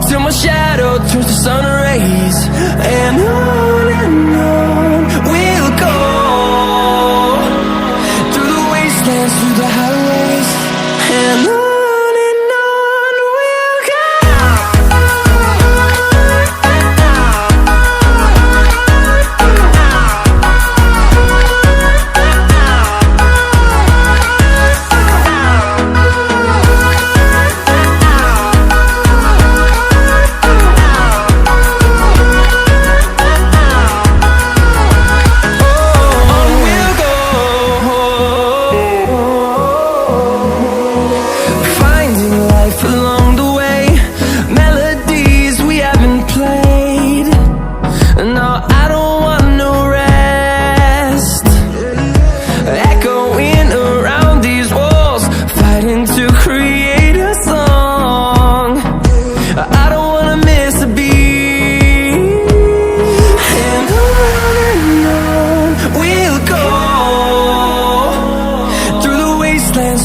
till my shadow turns to sun rays. And on we'll go, through the wastelands, through the highways, and on we'll go.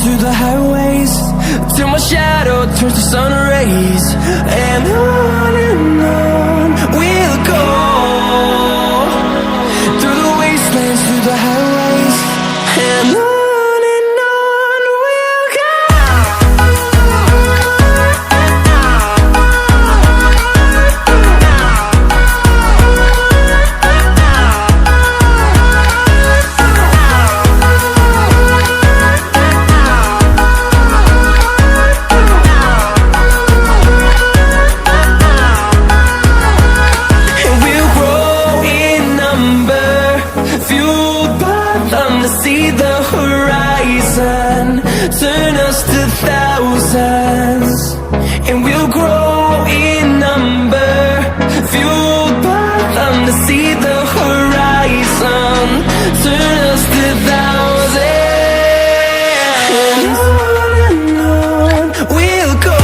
Through the highways, till my shadow turns to sun rays. And on we'll go, through the wastelands, through the highways, and on we'll go. See the horizon turn us to thousands, and we'll grow in number, fueled by them. To see the horizon turn us to thousands, and on we'll go,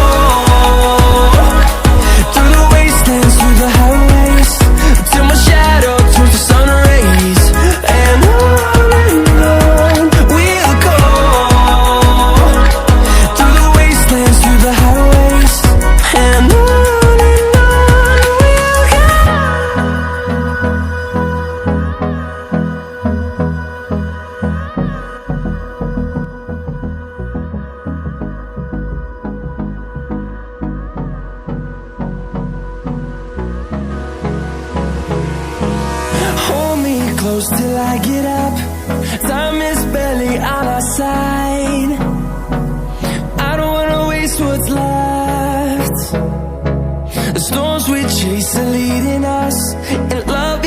through the wastelands, through the highways, till my shadow turns to sun rays. And close till I get up, time is barely on our side. I don't wanna waste what's left. The storms we chase are leading us, and love